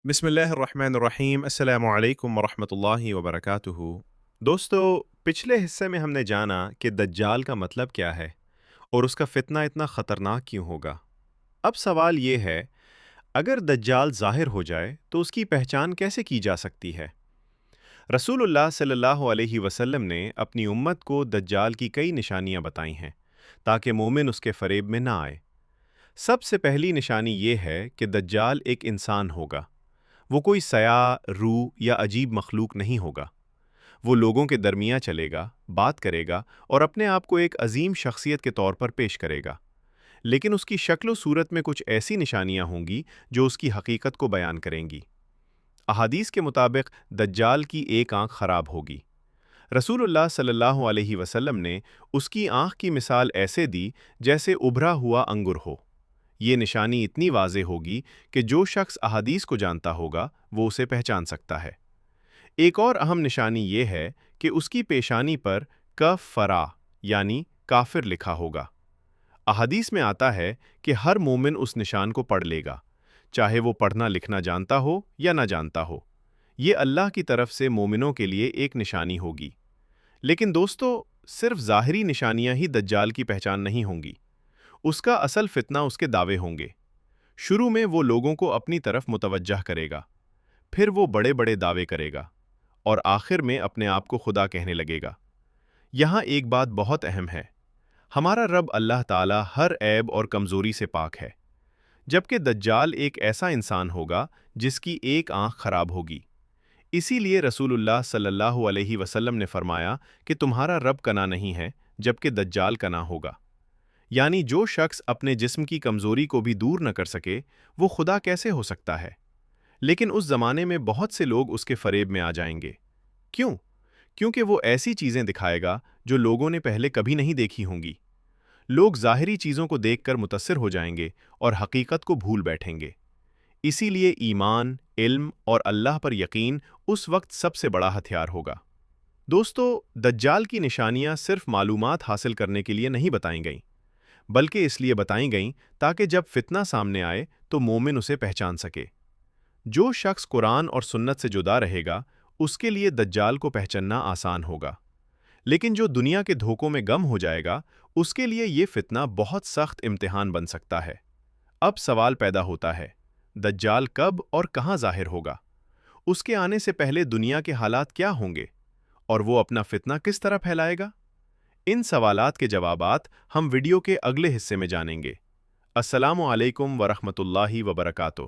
بسم اللہ الرحمن الرحیم السلام علیکم ورحمۃ اللہ وبرکاتہ۔ دوستو، پچھلے حصے میں ہم نے جانا کہ دجال کا مطلب کیا ہے اور اس کا فتنہ اتنا خطرناک کیوں ہوگا۔ اب سوال یہ ہے، اگر دجال ظاہر ہو جائے تو اس کی پہچان کیسے کی جا سکتی ہے؟ رسول اللہ صلی اللہ علیہ وسلم نے اپنی امت کو دجال کی کئی نشانیاں بتائی ہیں تاکہ مومن اس کے فریب میں نہ آئے۔ سب سے پہلی نشانی یہ ہے کہ دجال ایک انسان ہوگا۔ وہ کوئی سیاہ، روح یا عجیب مخلوق نہیں ہوگا۔ وہ لوگوں کے درمیان چلے گا، بات کرے گا اور اپنے آپ کو ایک عظیم شخصیت کے طور پر پیش کرے گا، لیکن اس کی شکل و صورت میں کچھ ایسی نشانیاں ہوں گی جو اس کی حقیقت کو بیان کریں گی۔ احادیث کے مطابق دجال کی ایک آنکھ خراب ہوگی۔ رسول اللہ صلی اللہ علیہ وسلم نے اس کی آنکھ کی مثال ایسے دی جیسے ابھرا ہوا انگور ہو۔ یہ نشانی اتنی واضح ہوگی کہ جو شخص احادیث کو جانتا ہوگا وہ اسے پہچان سکتا ہے۔ ایک اور اہم نشانی یہ ہے کہ اس کی پیشانی پر کفرا یعنی کافر لکھا ہوگا۔ احادیث میں آتا ہے کہ ہر مومن اس نشان کو پڑھ لے گا، چاہے وہ پڑھنا لکھنا جانتا ہو یا نہ جانتا ہو۔ یہ اللہ کی طرف سے مومنوں کے لیے ایک نشانی ہوگی۔ لیکن دوستو، صرف ظاہری نشانیاں ہی دجال کی پہچان نہیں ہوں گی۔ اس کا اصل فتنہ اس کے دعوے ہوں گے۔ شروع میں وہ لوگوں کو اپنی طرف متوجہ کرے گا، پھر وہ بڑے بڑے دعوے کرے گا، اور آخر میں اپنے آپ کو خدا کہنے لگے گا۔ یہاں ایک بات بہت اہم ہے، ہمارا رب اللہ تعالیٰ ہر عیب اور کمزوری سے پاک ہے، جبکہ دجال ایک ایسا انسان ہوگا جس کی ایک آنکھ خراب ہوگی۔ اسی لیے رسول اللہ صلی اللہ علیہ وسلم نے فرمایا کہ تمہارا رب کنا نہیں ہے جبکہ دجال کنا ہوگا۔ یعنی جو شخص اپنے جسم کی کمزوری کو بھی دور نہ کر سکے وہ خدا کیسے ہو سکتا ہے؟ لیکن اس زمانے میں بہت سے لوگ اس کے فریب میں آ جائیں گے۔ کیوں؟ کیونکہ وہ ایسی چیزیں دکھائے گا جو لوگوں نے پہلے کبھی نہیں دیکھی ہوں گی۔ لوگ ظاہری چیزوں کو دیکھ کر متاثر ہو جائیں گے اور حقیقت کو بھول بیٹھیں گے۔ اسی لیے ایمان، علم اور اللہ پر یقین اس وقت سب سے بڑا ہتھیار ہوگا۔ دوستو، دجال کی نشانیاں صرف معلومات حاصل کرنے کے لیے نہیں بتائیں گئیں، بلکہ اس لیے بتائیں گئیں تاکہ جب فتنہ سامنے آئے تو مومن اسے پہچان سکے۔ جو شخص قرآن اور سنت سے جدا رہے گا اس کے لیے دجال کو پہچاننا آسان ہوگا، لیکن جو دنیا کے دھوکوں میں گم ہو جائے گا اس کے لیے یہ فتنہ بہت سخت امتحان بن سکتا ہے۔ اب سوال پیدا ہوتا ہے، دجال کب اور کہاں ظاہر ہوگا؟ اس کے آنے سے پہلے دنیا کے حالات کیا ہوں گے؟ اور وہ اپنا فتنہ کس طرح پھیلائے گا؟ ان سوالات کے جوابات ہم ویڈیو کے اگلے حصے میں جانیں گے۔ السلام علیکم ورحمۃ اللہ وبرکاتہ۔